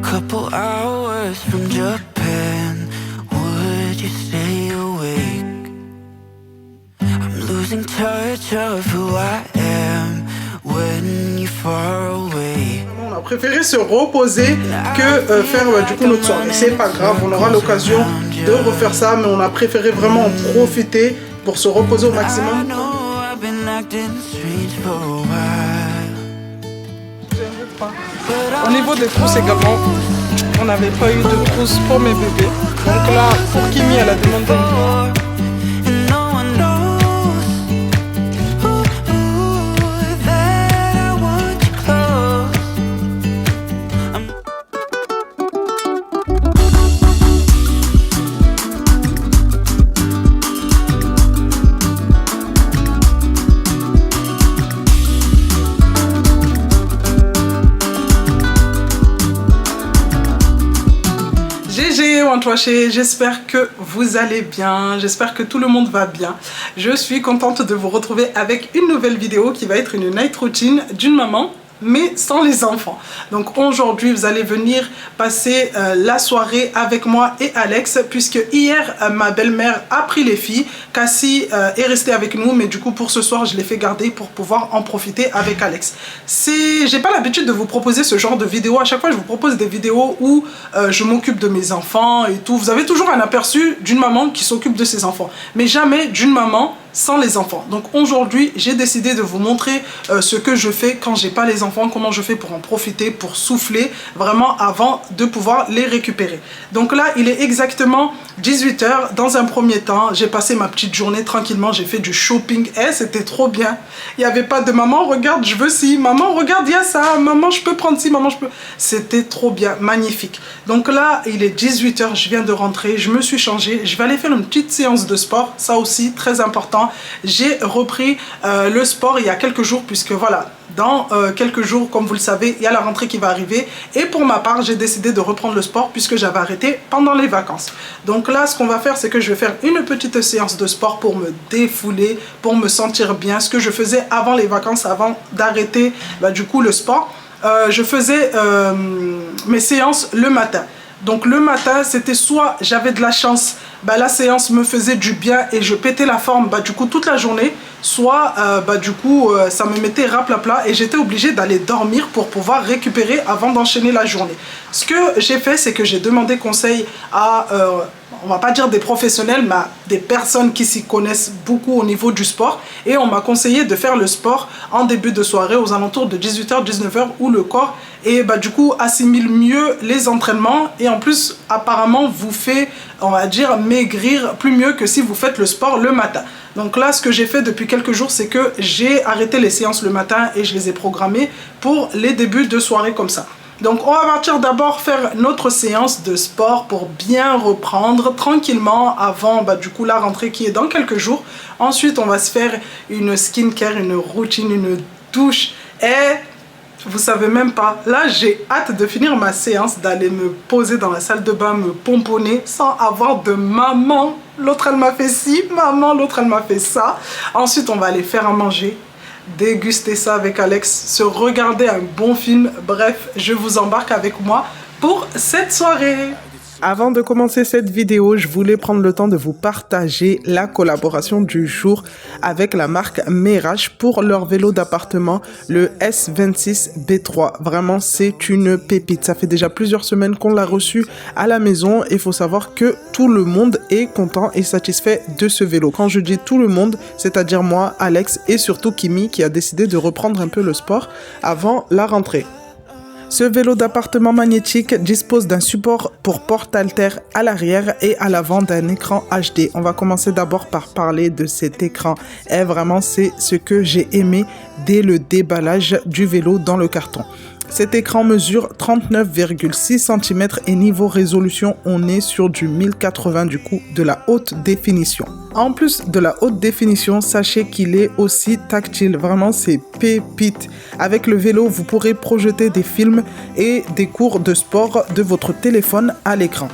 couple hours from Japan, would you stay awake? I'm losing touch of who I am when you're far away. On a préféré se reposer que faire du coup notre soirée. C'est pas grave, on aura l'occasion de refaire ça, mais on a préféré vraiment en profiter pour se reposer au maximum. Au niveau des trousses également, on n'avait pas eu de trousses pour mes bébés. Donc là, pour Kimi, elle a demandé j'espère que vous allez bien, j'espère que tout le monde va bien. Je suis contente de vous retrouver avec une nouvelle vidéo qui va être une night routine d'une maman, mais sans les enfants. Donc aujourd'hui vous allez venir passer la soirée avec moi et Alex, puisque hier ma belle-mère a pris les filles. Cassie est restée avec nous, mais du coup pour ce soir je l'ai fait garder pour pouvoir en profiter avec Alex. J'ai pas l'habitude de vous proposer ce genre de vidéo. À chaque fois je vous propose des vidéos où je m'occupe de mes enfants et tout. Vous avez toujours un aperçu d'une maman qui s'occupe de ses enfants, mais jamais d'une maman sans les enfants. Donc aujourd'hui j'ai décidé de vous montrer ce que je fais quand j'ai pas les enfants, comment je fais pour en profiter, pour souffler vraiment avant de pouvoir les récupérer. Donc là il est exactement 18 h. Dans un premier temps j'ai passé ma petite journée tranquillement, j'ai fait du shopping et c'était trop bien. Il n'y avait pas de maman regarde je veux ci, maman regarde il y a ça, maman je peux prendre ci, maman je peux. C'était trop bien, magnifique. Donc là il est 18 h, je viens de rentrer, je me suis changée, je vais aller faire une petite séance de sport, ça aussi très important. J'ai repris le sport il y a quelques jours, puisque voilà, dans quelques jours, comme vous le savez, il y a la rentrée qui va arriver. Et pour ma part, j'ai décidé de reprendre le sport puisque j'avais arrêté pendant les vacances. Donc là, ce qu'on va faire, c'est que je vais faire une petite séance de sport pour me défouler, pour me sentir bien. Ce que je faisais avant les vacances, avant d'arrêter du coup le sport, je faisais mes séances le matin. Donc le matin, c'était soit j'avais de la chance, la séance me faisait du bien et je pétais la forme du coup toute la journée, soit du coup ça me mettait raplapla et j'étais obligée d'aller dormir pour pouvoir récupérer avant d'enchaîner la journée. Ce que j'ai fait, c'est que j'ai demandé conseil à on va pas dire des professionnels, mais des personnes qui s'y connaissent beaucoup au niveau du sport, et on m'a conseillé de faire le sport en début de soirée aux alentours de 18 h 19 h où le corps et du coup assimile mieux les entraînements, et en plus apparemment vous fait, on va dire, maigrir plus mieux que si vous faites le sport le matin. Donc là ce que j'ai fait depuis quelques jours, c'est que j'ai arrêté les séances le matin et je les ai programmées pour les débuts de soirée comme ça. Donc on va partir d'abord faire notre séance de sport pour bien reprendre tranquillement avant du coup la rentrée qui est dans quelques jours. Ensuite on va se faire une skincare, une routine, une douche, et vous savez même pas, là j'ai hâte de finir ma séance, d'aller me poser dans la salle de bain, me pomponner sans avoir de maman. L'autre elle m'a fait ci, maman, l'autre elle m'a fait ça. Ensuite on va aller faire à manger, déguster ça avec Alex, se regarder un bon film. Bref, je vous embarque avec moi pour cette soirée. Avant de commencer cette vidéo, je voulais prendre le temps de vous partager la collaboration du jour avec la marque Merash pour leur vélo d'appartement, le S26 B3. Vraiment, c'est une pépite. Ça fait déjà plusieurs semaines qu'on l'a reçu à la maison et il faut savoir que tout le monde est content et satisfait de ce vélo. Quand je dis tout le monde, c'est-à-dire moi, Alex et surtout Kimi qui a décidé de reprendre un peu le sport avant la rentrée. Ce vélo d'appartement magnétique dispose d'un support pour porte-haltère à l'arrière et à l'avant d'un écran HD. On va commencer d'abord par parler de cet écran. Et vraiment, c'est ce que j'ai aimé dès le déballage du vélo dans le carton. Cet écran mesure 39,6 cm et niveau résolution, on est sur du 1080, du coup de la haute définition. En plus de la haute définition, sachez qu'il est aussi tactile. Vraiment, c'est pépite. Avec le vélo, vous pourrez projeter des films et des cours de sport de votre téléphone à l'écran.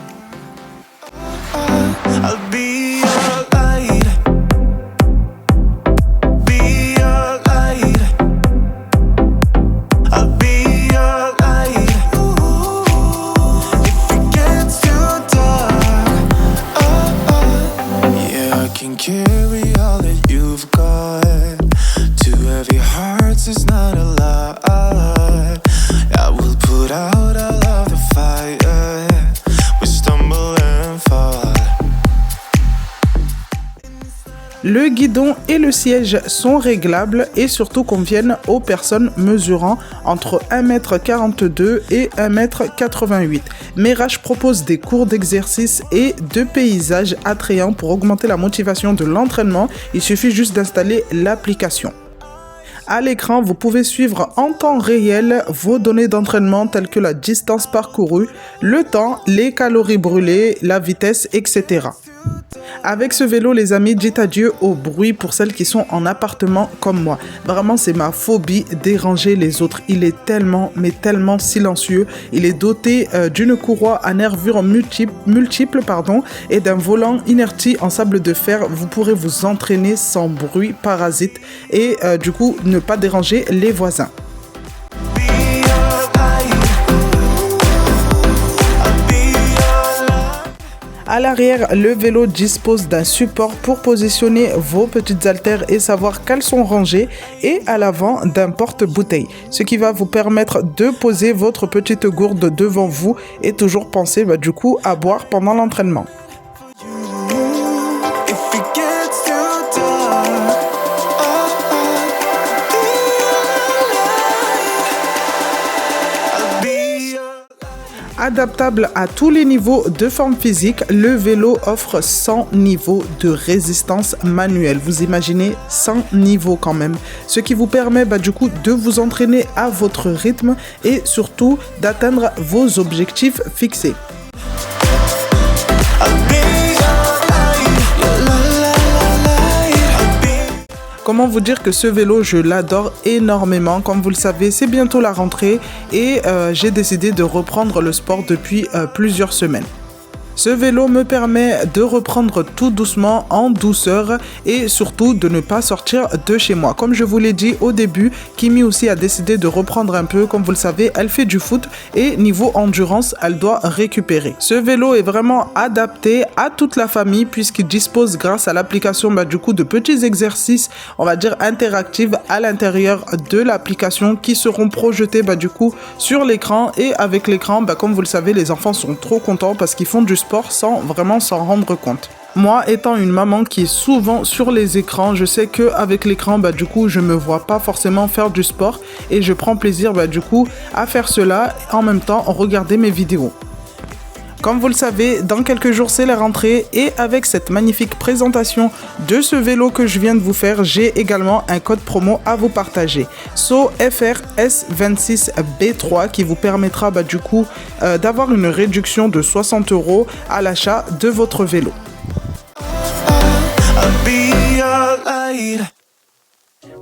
Le guidon et le siège sont réglables et surtout conviennent aux personnes mesurant entre 1,42 m et 1,88 m. Mirage propose des cours d'exercice et de paysages attrayants pour augmenter la motivation de l'entraînement. Il suffit juste d'installer l'application. À l'écran, vous pouvez suivre en temps réel vos données d'entraînement telles que la distance parcourue, le temps, les calories brûlées, la vitesse, etc. Avec ce vélo, les amis, dites adieu au bruit pour celles qui sont en appartement comme moi. Vraiment, c'est ma phobie, déranger les autres. Il est tellement, mais tellement silencieux. Il est doté d'une courroie à nervures multiples et d'un volant inerti en sable de fer. Vous pourrez vous entraîner sans bruit parasite et du coup, ne pas déranger les voisins. À l'arrière, le vélo dispose d'un support pour positionner vos petites haltères et savoir qu'elles sont rangées, et à l'avant d'un porte-bouteille, ce qui va vous permettre de poser votre petite gourde devant vous et toujours penser du coup à boire pendant l'entraînement. Adaptable à tous les niveaux de forme physique, le vélo offre 100 niveaux de résistance manuelle. Vous imaginez 100 niveaux quand même. Ce qui vous permet du coup de vous entraîner à votre rythme et surtout d'atteindre vos objectifs fixés. Comment vous dire que ce vélo, je l'adore énormément. Comme vous le savez, c'est bientôt la rentrée et j'ai décidé de reprendre le sport depuis plusieurs semaines. Ce vélo me permet de reprendre tout doucement, en douceur et surtout de ne pas sortir de chez moi. Comme je vous l'ai dit au début, Kimi aussi a décidé de reprendre un peu. Comme vous le savez, elle fait du foot et niveau endurance, elle doit récupérer. Ce vélo est vraiment adapté à toute la famille puisqu'il dispose grâce à l'application du coup de petits exercices, on va dire interactifs à l'intérieur de l'application qui seront projetés du coup sur l'écran, et avec l'écran, comme vous le savez, les enfants sont trop contents parce qu'ils font du sport sans vraiment s'en rendre compte. Moi, étant une maman qui est souvent sur les écrans, je sais qu'avec l'écran, du coup, je me vois pas forcément faire du sport et je prends plaisir du coup à faire cela, en même temps regarder mes vidéos. Comme vous le savez, dans quelques jours, c'est la rentrée et avec cette magnifique présentation de ce vélo que je viens de vous faire, j'ai également un code promo à vous partager. SOFRS26B3 qui vous permettra du coup d'avoir une réduction de 60 € à l'achat de votre vélo.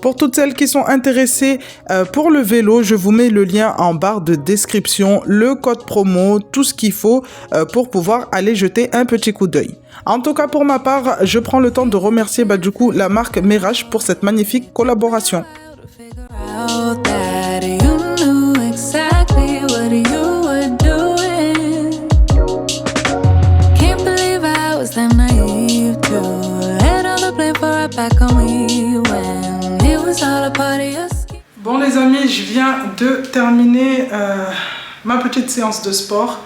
Pour toutes celles qui sont intéressées pour le vélo, je vous mets le lien en barre de description, le code promo, tout ce qu'il faut pour pouvoir aller jeter un petit coup d'œil. En tout cas, pour ma part, je prends le temps de remercier du coup la marque Mirage pour cette magnifique collaboration. Bon les amis, je viens de terminer ma petite séance de sport.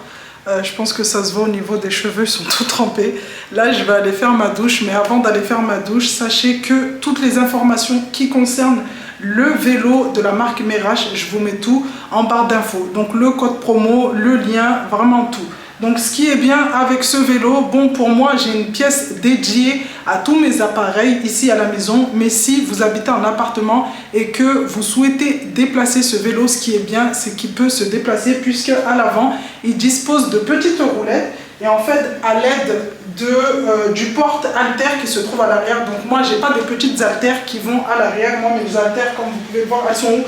Je pense que ça se voit au niveau des cheveux, ils sont tout trempés. Là, je vais aller faire ma douche, mais avant d'aller faire ma douche, sachez que toutes les informations qui concernent le vélo de la marque Mirage, je vous mets tout en barre d'infos. Donc le code promo, le lien, vraiment tout. Donc ce qui est bien avec ce vélo, bon pour moi j'ai une pièce dédiée à tous mes appareils ici à la maison, mais si vous habitez en appartement et que vous souhaitez déplacer ce vélo, ce qui est bien c'est qu'il peut se déplacer puisque à l'avant il dispose de petites roulettes et en fait à l'aide du porte-haltère qui se trouve à l'arrière, donc moi j'ai pas de petites haltères qui vont à l'arrière, moi mes haltères comme vous pouvez voir elles sont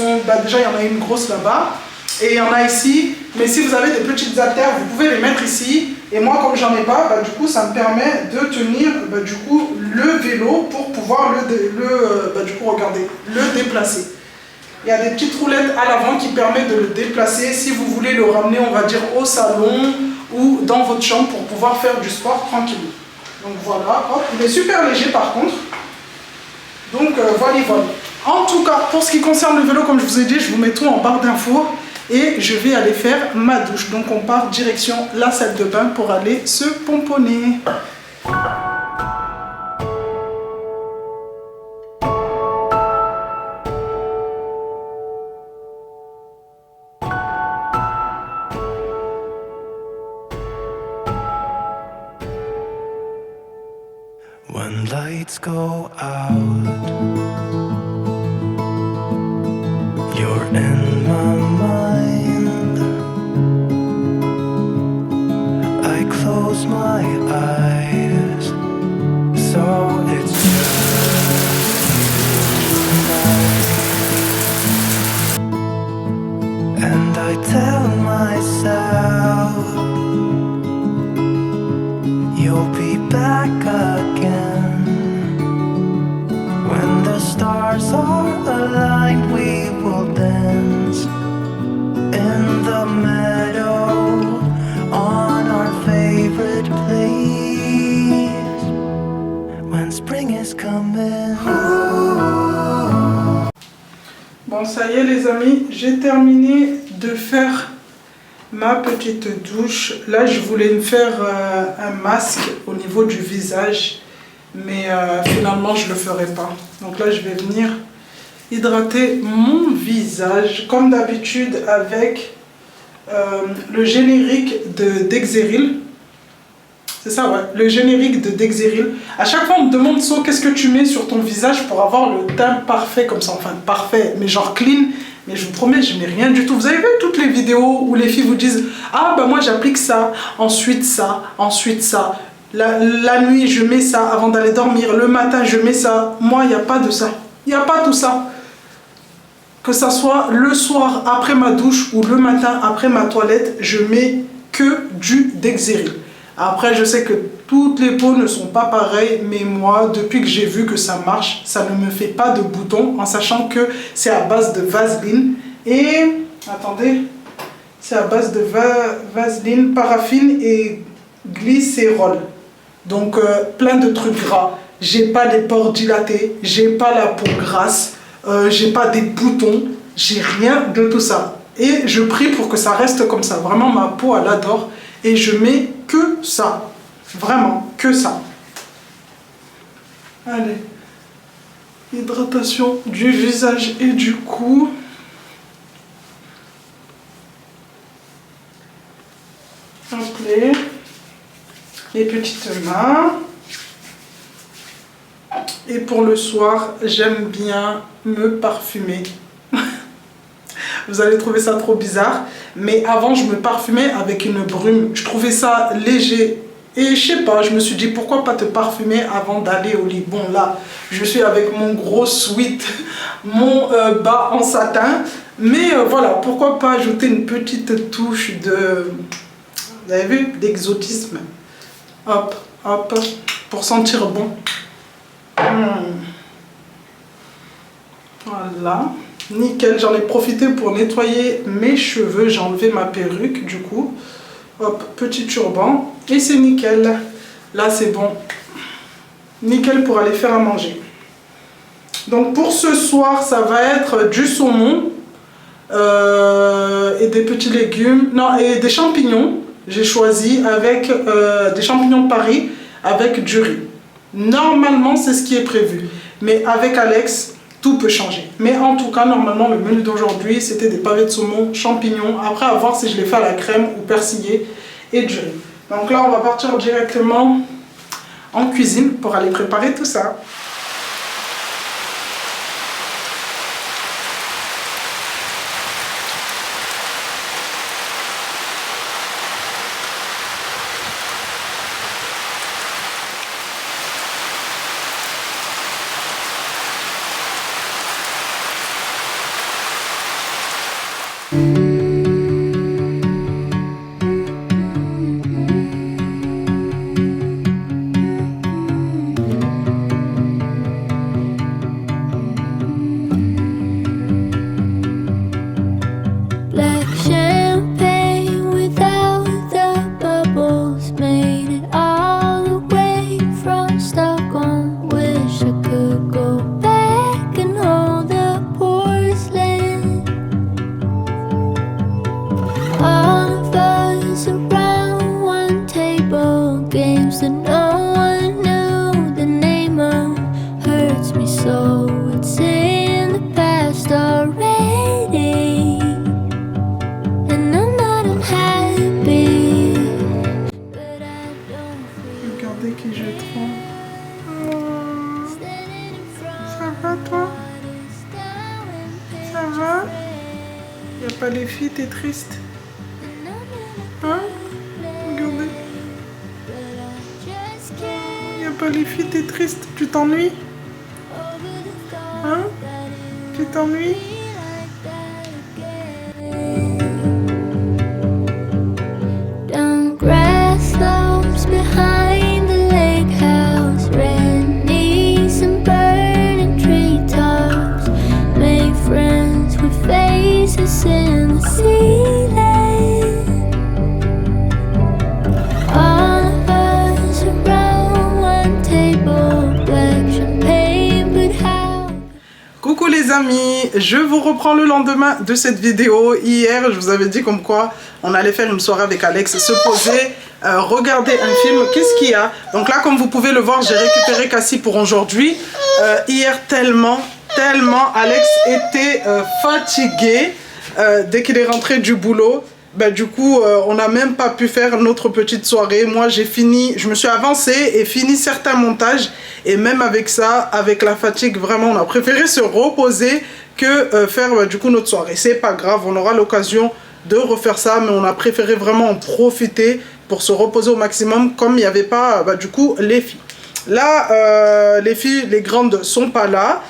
où déjà il y en a une grosse là-bas. Et il y en a ici, mais si vous avez des petites haltères, vous pouvez les mettre ici. Et moi, comme j'en ai pas, du coup, ça me permet de tenir du coup, le vélo pour pouvoir du coup, regardez, le déplacer. Il y a des petites roulettes à l'avant qui permettent de le déplacer si vous voulez le ramener, on va dire, au salon ou dans votre chambre pour pouvoir faire du sport tranquille. Donc voilà, hop, il est super léger par contre. Donc voilà. En tout cas, pour ce qui concerne le vélo, comme je vous ai dit, je vous mets tout en barre d'infos. Et je vais aller faire ma douche. Donc on part direction la salle de bain pour aller se pomponner. when lights go out. You're in my mind. I close my eyes, so it's just tonight. And I tell myself you'll be back again. When the stars are aligned, we will dance in the meadow on our favorite place. When spring is coming. Bon, ça y est les amis, j'ai terminé de faire ma petite douche. Là, je voulais me faire un masque au niveau du visage, mais finalement, je ne le ferai pas. Donc là, je vais venir hydrater mon visage, comme d'habitude, avec le générique de Dexeril. C'est ça, ouais, le générique de Dexeril. À chaque fois, on me demande, So, qu'est-ce que tu mets sur ton visage pour avoir le teint parfait comme ça, enfin parfait, mais genre clean. Mais je vous promets, je n'ai rien du tout. Vous avez vu toutes les vidéos où les filles vous disent, ah bah moi j'applique ça, ensuite ça, ensuite ça. La nuit, je mets ça avant d'aller dormir. Le matin, je mets ça. Moi, il n'y a pas de ça. Il n'y a pas tout ça. Que ça soit le soir après ma douche ou le matin après ma toilette, je mets que du Dexeril. Après, je sais que toutes les peaux ne sont pas pareilles, mais moi, depuis que j'ai vu que ça marche, ça ne me fait pas de boutons, en sachant que c'est à base de vaseline et... Attendez, c'est à base de vaseline, paraffine et glycérol. Donc, plein de trucs gras. J'ai pas les pores dilatés, j'ai pas la peau grasse, j'ai pas des boutons, j'ai rien de tout ça. Et je prie pour que ça reste comme ça. Vraiment, ma peau, elle adore. Et je mets que ça. Vraiment, que ça. Allez. Hydratation du visage et du cou. Appelez les petites mains. Et pour le soir, j'aime bien me parfumer. Vous allez trouver ça trop bizarre. Mais avant, je me parfumais avec une brume. Je trouvais ça léger. Et je sais pas, je me suis dit, pourquoi pas te parfumer avant d'aller au lit. Bon, là, je suis avec mon gros sweat, mon bas en satin. Mais voilà, pourquoi pas ajouter une petite touche de... Vous avez vu, d'exotisme. Hop, hop, pour sentir bon. Voilà. Nickel, j'en ai profité pour nettoyer mes cheveux, j'ai enlevé ma perruque du coup. Hop, petit turban et c'est nickel. Là c'est bon. Nickel pour aller faire à manger. Donc pour ce soir, ça va être du saumon et des petits légumes, non, et des champignons. J'ai choisi avec des champignons de Paris avec du riz. Normalement, c'est ce qui est prévu. Mais avec Alex, tout peut changer. Mais en tout cas, normalement, le menu d'aujourd'hui, c'était des pavés de saumon, champignons. Après, à voir si je les fais à la crème ou persillé et du riz. Donc là, on va partir directement en cuisine pour aller préparer tout ça. Regardez qui je trouve. pas les filles, t'es triste? Hein? Regardez. Y a pas les filles, t'es triste? Tu t'ennuies? Hein? Tu t'ennuies? Coucou les amis, je vous reprends le lendemain de cette vidéo. Hier, je vous avais dit comme quoi on allait faire une soirée avec Alex, se poser, regarder un film. Qu'est-ce qu'il y a? Donc là, comme vous pouvez le voir, j'ai récupéré Cassie pour aujourd'hui. Hier, tellement, Alex était fatigué dès qu'il est rentré du boulot. Ben, du coup, on n'a même pas pu faire notre petite soirée. Moi, j'ai fini, je me suis avancée et fini certains montages. Et même avec ça, avec la fatigue, vraiment, on a préféré se reposer que faire du coup notre soirée. C'est pas grave, on aura l'occasion de refaire ça, mais on a préféré vraiment en profiter pour se reposer au maximum, comme il n'y avait pas du coup les filles. Là, les filles, les grandes sont pas là.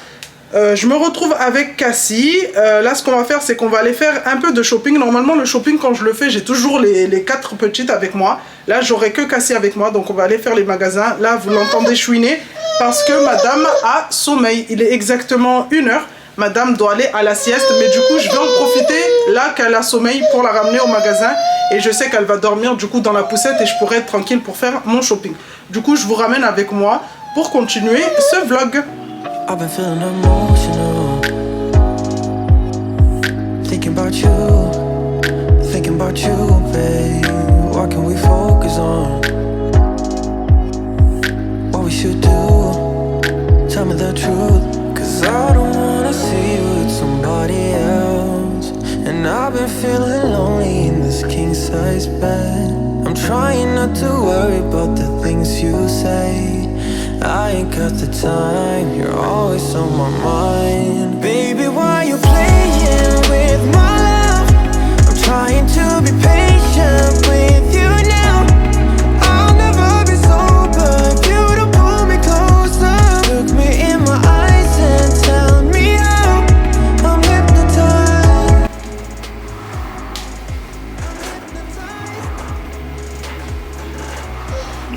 Je me retrouve avec Cassie. Là, ce qu'on va faire, c'est qu'on va aller faire un peu de shopping. Normalement, le shopping, quand je le fais, j'ai toujours les 4 petites avec moi. Là, j'aurai que Cassie avec moi, donc on va aller faire les magasins. Là, vous l'entendez chouiner parce que madame a sommeil. Il est exactement 1h. Madame doit aller à la sieste, mais du coup, je vais en profiter là qu'elle a sommeil pour la ramener au magasin. Et je sais qu'elle va dormir du coup dans la poussette et je pourrai être tranquille pour faire mon shopping. Du coup, je vous ramène avec moi pour continuer ce vlog. I've been feeling emotional, thinking about you, babe. What can we focus on? What we should do? Tell me the truth, 'cause I don't wanna see you with somebody else. And I've been feeling lonely in this king-size bed. I'm trying not to worry about the things you say. I ain't got the time, you're always on my mind. Baby, why you playing with my love? I'm trying to be patient with you now. I'll never be sober if you don't pull me closer. Look me in my eyes and tell me how I'm hypnotized.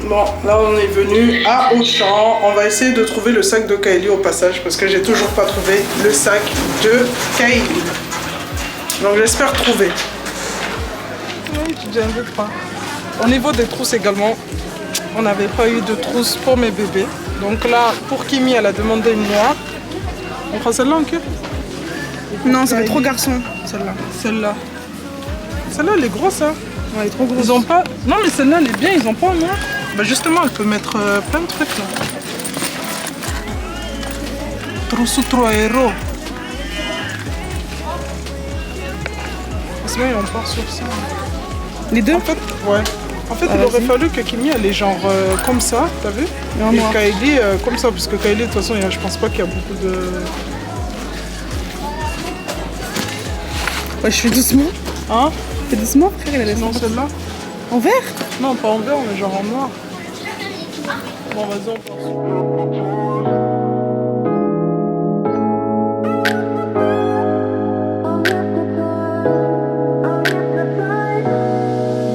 Bon, là on est venu à Auchan. On va essayer de trouver le sac de Kylie au passage parce que j'ai toujours pas trouvé le sac de Kylie. Donc j'espère trouver. Oui, j'ai un peu froid. Au niveau des trousses également, on n'avait pas eu de trousse pour mes bébés. Donc là, pour Kimi, elle a demandé une noire. On prend celle-là en queue? Non, ça fait trop garçon, celle-là. Celle-là. Celle-là, elle est grosse, hein? Ouais, elle est trop grosse. Ils ont pas... Non, mais celle-là, elle est bien, ils ont pas en noir. Bah justement, elle peut mettre plein de trucs là. Trousseau 3 €. C'est bien, on part sur ça. Les deux? En fait, ouais. En fait, il aurait fallu que Kimi elle est genre comme ça, t'as vu? En Et noir. Kylie comme ça, parce que Kylie, de toute façon, je pense pas qu'il y a beaucoup de... Ouais, je fais doucement. Hein? Fais doucement, frère, il a laissé. Non, celle-là? En vert? Non, pas en vert, mais genre en noir. Bon, vas-y, on part sur...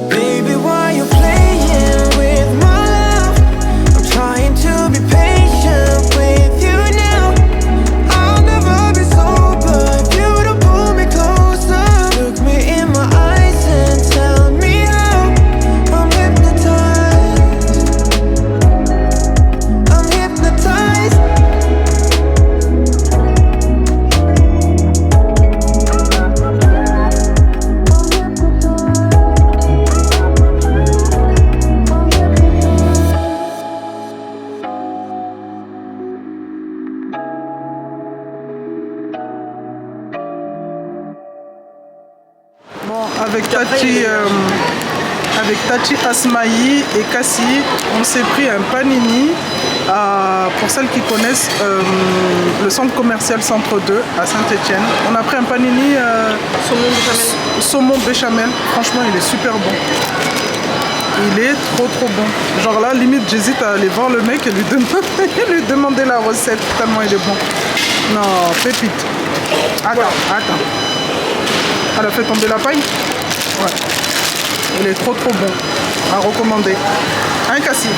Baby, why you playing with my love? I'm trying to be patient with you now. I'll never be sober if you don't pull me closer. Look me in my eyes and tell me how I'm hypnotized. I'm hypnotized. Bon, avec Tati Asmaï et Cassie, on s'est pris un panini pour celles qui connaissent le centre commercial Centre 2 à Saint-Étienne. On a pris un panini saumon béchamel. Franchement, il est super bon. Il est trop bon. Genre là, limite, j'hésite à aller voir le mec et lui demander la recette tellement il est bon. Non, pépite. Attends. Elle a fait tomber la paille? Ouais. Il est trop bon. À recommander. Hein, Cassie?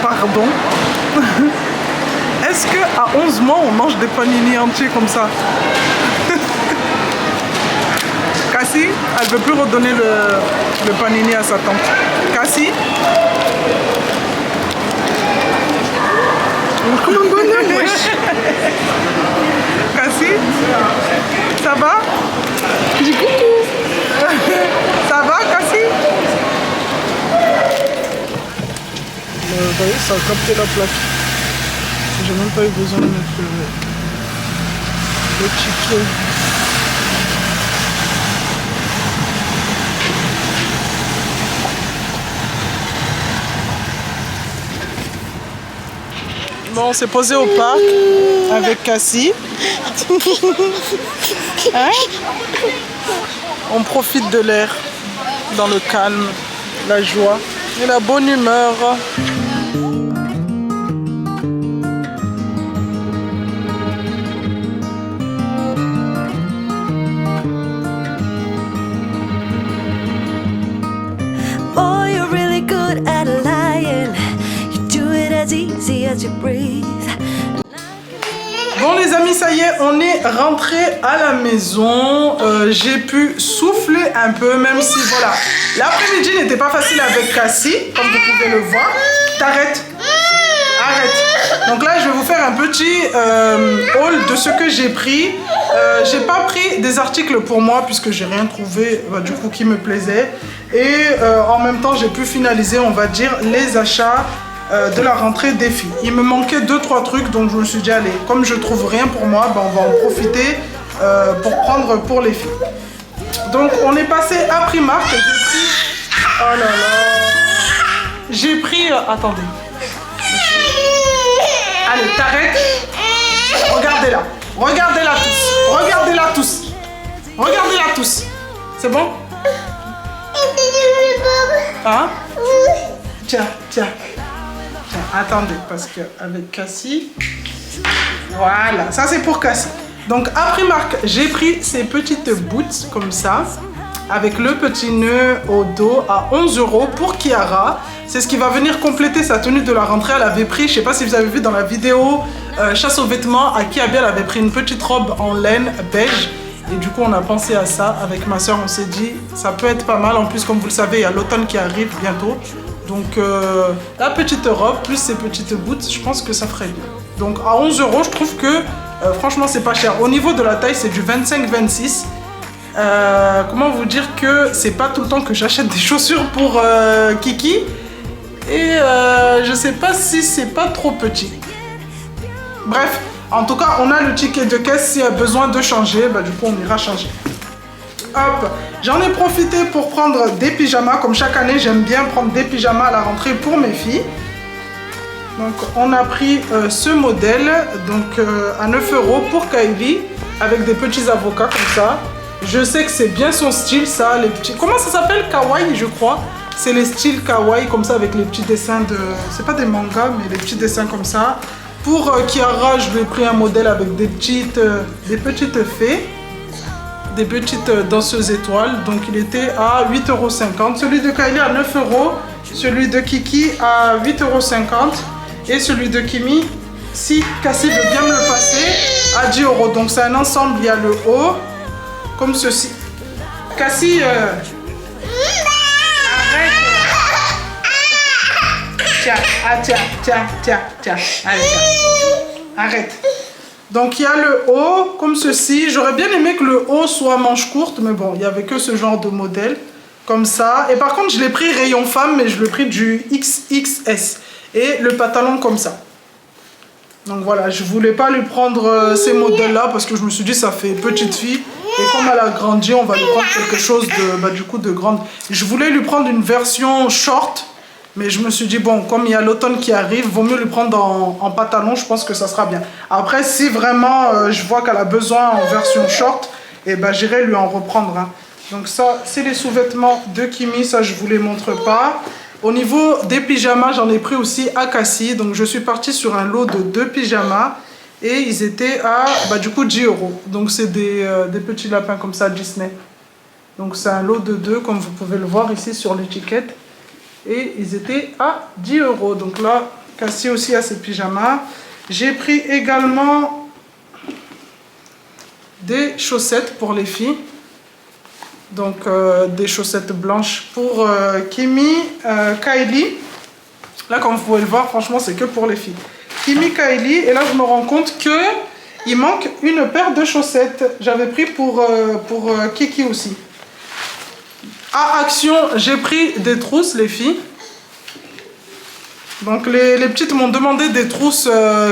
Pardon. Est-ce qu'à 11 mois, on mange des panini entiers comme ça? Cassie, elle ne veut plus redonner le panini à sa tante. Cassie? Comme un bonhomme, wesh. Cassie? Ça va? Dis coucou. Ça va, Cassie? Vous voyez, ça a capté la plaque. J'ai même pas eu besoin de mettre le ticket. Bon, on s'est posé au parc avec Cassie. Hein? On profite de l'air, dans le calme, la joie et la bonne humeur. Boy, you're really good at lying. You do it as easy as you breathe. Bon les amis, ça y est, on est rentré à la maison. J'ai pu souffler un peu, même si voilà, l'après-midi n'était pas facile avec Cassie, comme vous pouvez le voir. T'arrêtes. Arrête. Donc là, je vais vous faire un petit haul de ce que j'ai pris. J'ai pas pris des articles pour moi puisque j'ai rien trouvé du coup qui me plaisait. Et en même temps, j'ai pu finaliser, on va dire, les achats de la rentrée des filles. Il me manquait 2-3 trucs, donc je me suis dit allez, comme je trouve rien pour moi, ben, on va en profiter pour prendre pour les filles. Donc on est passé à Primark. J'ai pris... Oh là là. J'ai pris... attendez. Allez, t'arrêtes. Regardez-la. Regardez-la tous. Regardez-la tous. Regardez-la tous. C'est bon? Hein? Tiens. Attendez, parce qu'avec Cassie, voilà, ça c'est pour Cassie. Donc à Primark, j'ai pris ces petites boots comme ça, avec le petit nœud au dos à 11 € pour Kiara. C'est ce qui va venir compléter sa tenue de la rentrée. Elle avait pris, je sais pas si vous avez vu dans la vidéo chasse aux vêtements, à Kiabi, elle avait pris une petite robe en laine beige. Et du coup, on a pensé à ça avec ma soeur. On s'est dit, ça peut être pas mal. En plus, comme vous le savez, il y a l'automne qui arrive bientôt. Donc, la petite robe plus ces petites boots, je pense que ça ferait bien. Donc, à 11 €, je trouve que, franchement, c'est pas cher. Au niveau de la taille, c'est du 25-26. Comment vous dire que c'est pas tout le temps que j'achète des chaussures pour Kiki. Et je sais pas si c'est pas trop petit. Bref. En tout cas, on a le ticket de caisse. S'il y a besoin de changer, bah, du coup, on ira changer. Hop, j'en ai profité pour prendre des pyjamas. Comme chaque année, j'aime bien prendre des pyjamas à la rentrée pour mes filles. Donc, on a pris ce modèle donc, à 9 € pour Kylie, avec des petits avocats comme ça. Je sais que c'est bien son style, ça. Les petits... Comment ça s'appelle? Kawaii, je crois. C'est les styles kawaii, comme ça, avec les petits dessins de... C'est pas des mangas, mais les petits dessins comme ça. Pour Kiara, je lui ai pris un modèle avec des petites fées, des petites danseuses étoiles. Donc il était à 8,50 €. Celui de Kylie à 9 €, celui de Kiki à 8,50 € et celui de Kimi, si Cassie veut bien me le passer, à 10 €. Donc c'est un ensemble, il y a le haut, comme ceci. Cassie, Tiens. Allez, tiens. Arrête. Donc, il y a le haut, comme ceci. J'aurais bien aimé que le haut soit manche courte, mais bon, il n'y avait que ce genre de modèle, comme ça. Et par contre, je l'ai pris rayon femme, mais je l'ai pris du XXS. Et le pantalon comme ça. Donc, voilà, je voulais pas lui prendre ces modèles-là, parce que je me suis dit, ça fait petite fille. Et comme elle a grandi, on va lui prendre quelque chose de, du coup, de grande. Je voulais lui prendre une version short, Mais je me suis dit, bon, comme il y a l'automne qui arrive, vaut mieux lui prendre en pantalon, je pense que ça sera bien. Après, si vraiment je vois qu'elle a besoin en version short, et ben j'irai lui en reprendre. Hein. Donc ça, c'est les sous-vêtements de Kimi, ça je vous les montre pas. Au niveau des pyjamas, j'en ai pris aussi à Cassis. Donc je suis partie sur un lot de 2 pyjamas. Et ils étaient à, du coup, 10 €. Donc c'est des petits lapins comme ça, Disney. Donc c'est un lot de 2, comme vous pouvez le voir ici sur l'étiquette. Et ils étaient à 10 €. Donc là, Cassis aussi a ses pyjamas. J'ai pris également des chaussettes pour les filles. Donc des chaussettes blanches pour Kimi, Kylie. Là, comme vous pouvez le voir, franchement, c'est que pour les filles. Kimi, Kylie. Et là, je me rends compte qu'il manque une paire de chaussettes. J'avais pris pour Kiki aussi. À Action, j'ai pris des trousses, les filles. Donc les petites m'ont demandé des trousses.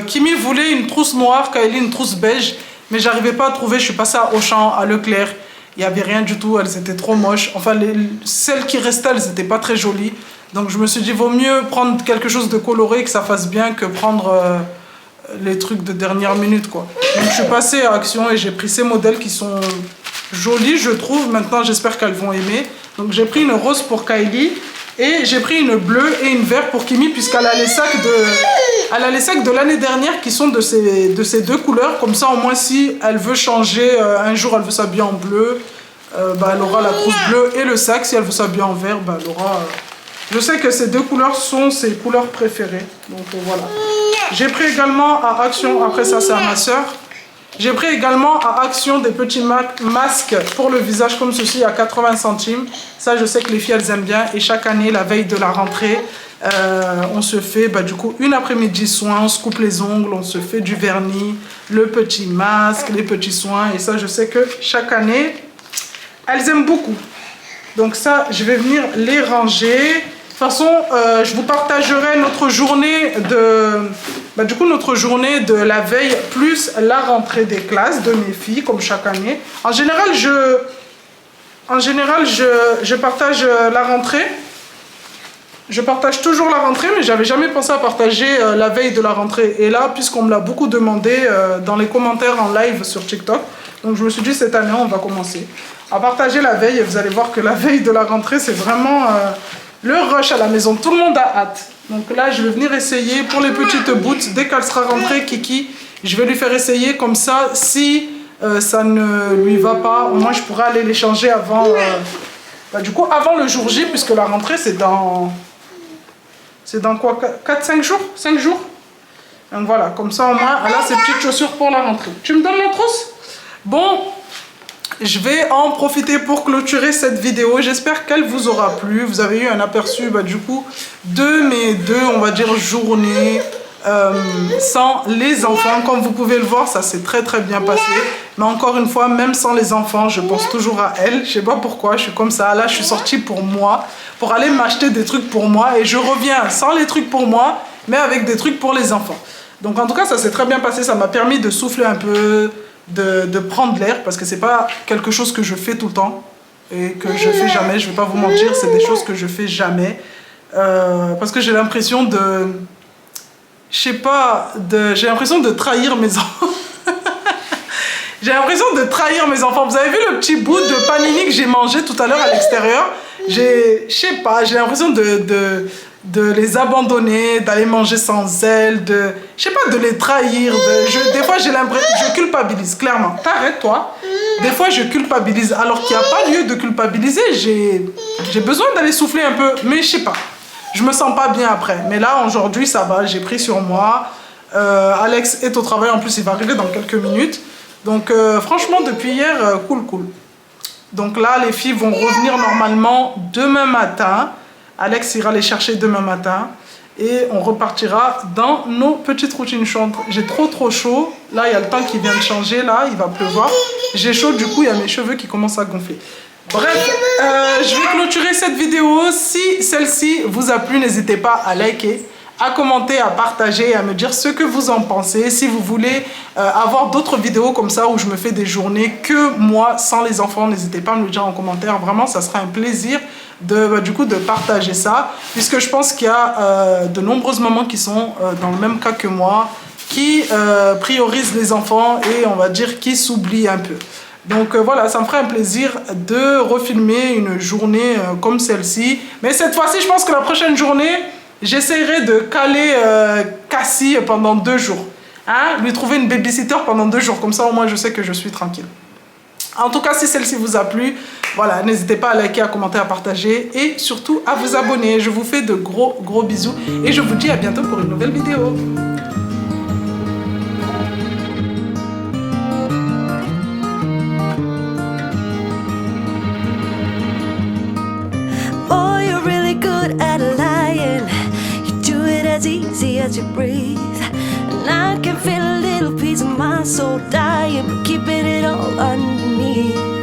Kimi voulait une trousse noire, Kylie une trousse beige. Mais j'arrivais pas à trouver. Je suis passée à Auchan, à Leclerc. Il n'y avait rien du tout. Elles étaient trop moches. Enfin, celles qui restaient, elles n'étaient pas très jolies. Donc je me suis dit, vaut mieux prendre quelque chose de coloré, que ça fasse bien, que prendre les trucs de dernière minute, quoi. Donc je suis passée à Action et j'ai pris ces modèles qui sont jolis, je trouve. Maintenant, j'espère qu'elles vont aimer. Donc j'ai pris une rose pour Kylie et j'ai pris une bleue et une verte pour Kimi, puisqu'elle a les sacs de l'année dernière qui sont de ces 2 couleurs. Comme ça, au moins, si elle veut changer, un jour elle veut s'habiller en bleu, elle aura la trousse bleue et le sac. Si elle veut s'habiller en vert, elle aura... Je sais que ces 2 couleurs sont ses couleurs préférées. Donc voilà. J'ai pris également à Action, après ça c'est à ma soeur. J'ai pris également à Action des petits masques pour le visage comme ceci à 80 centimes. Ça, je sais que les filles, elles aiment bien. Et chaque année, la veille de la rentrée, on se fait du coup une après-midi soin. On se coupe les ongles, on se fait du vernis, le petit masque, les petits soins. Et ça, je sais que chaque année, elles aiment beaucoup. Donc ça, je vais venir les ranger. De toute façon, je vous partagerai notre journée notre journée de la veille plus la rentrée des classes de mes filles, comme chaque année. En général, je partage la rentrée. Je partage toujours la rentrée, mais j'avais jamais pensé à partager la veille de la rentrée. Et là, puisqu'on me l'a beaucoup demandé dans les commentaires en live sur TikTok, donc je me suis dit, cette année, on va commencer à partager la veille. Et vous allez voir que la veille de la rentrée, c'est vraiment... le rush à la maison, tout le monde a hâte. Donc là, je vais venir essayer pour les petites boots. Dès qu'elle sera rentrée, Kiki, je vais lui faire essayer. Comme ça, si ça ne lui va pas, au moins je pourrai aller les changer avant, du coup, avant le jour J, puisque la rentrée, c'est dans... C'est dans quoi, 4-5 jours 5 jours. Donc voilà, comme ça, au moins, elle a ses petites chaussures pour la rentrée. Tu me donnes la trousse? Bon... Je vais en profiter pour clôturer cette vidéo. J'espère qu'elle vous aura plu. Vous avez eu un aperçu du coup de mes 2, on va dire, journées sans les enfants. Comme vous pouvez le voir, ça s'est très très bien passé. Mais encore une fois, même sans les enfants, je pense toujours à elles. Je sais pas pourquoi, je suis comme ça. Là, je suis sortie pour moi, pour aller m'acheter des trucs pour moi. Et je reviens sans les trucs pour moi, mais avec des trucs pour les enfants. Donc en tout cas, ça s'est très bien passé. Ça m'a permis de souffler un peu... De prendre l'air, parce que c'est pas quelque chose que je fais tout le temps et que je fais jamais, je vais pas vous mentir, c'est des choses que je fais jamais parce que j'ai l'impression de, je sais pas, j'ai l'impression de trahir mes enfants. J'ai l'impression de trahir mes enfants. Vous avez vu le petit bout de panini que j'ai mangé tout à l'heure à l'extérieur? Je sais pas, j'ai l'impression de les abandonner, d'aller manger sans elles, je sais pas, de les trahir. Des fois, j'ai l'impression, je culpabilise, clairement. T'arrêtes, toi. Des fois, je culpabilise, alors qu'il n'y a pas lieu de culpabiliser. J'ai besoin d'aller souffler un peu, mais je sais pas. Je me sens pas bien après. Mais là, aujourd'hui, ça va, j'ai pris sur moi. Alex est au travail, en plus, il va arriver dans quelques minutes. Donc, franchement, depuis hier, cool. Donc là, les filles vont revenir normalement demain matin. Alex ira les chercher demain matin et on repartira dans nos petites routines chaudes. J'ai trop chaud. Là, il y a le temps qui vient de changer. Là, il va pleuvoir. J'ai chaud, du coup, il y a mes cheveux qui commencent à gonfler. Bref, je vais clôturer cette vidéo. Si celle-ci vous a plu, n'hésitez pas à liker, à commenter, à partager, à me dire ce que vous en pensez. Si vous voulez avoir d'autres vidéos comme ça où je me fais des journées que moi sans les enfants, n'hésitez pas à me le dire en commentaire. Vraiment, ça sera un plaisir du coup de partager ça, puisque je pense qu'il y a de nombreuses mamans qui sont dans le même cas que moi, qui priorisent les enfants et on va dire qui s'oublient un peu. Donc voilà, ça me ferait un plaisir de refilmer une journée comme celle-ci. Mais cette fois-ci, je pense que la prochaine journée, j'essaierai de caler Cassie pendant 2 jours. Hein? Lui trouver une babysitter pendant 2 jours. Comme ça, au moins, je sais que je suis tranquille. En tout cas, si celle-ci vous a plu, voilà, n'hésitez pas à liker, à commenter, à partager et surtout à vous abonner. Je vous fais de gros bisous et je vous dis à bientôt pour une nouvelle vidéo. Boy, you're really good at lying. You do it as easy as you breathe. And I can feel a little piece of my soul dying, but keeping it all underneath.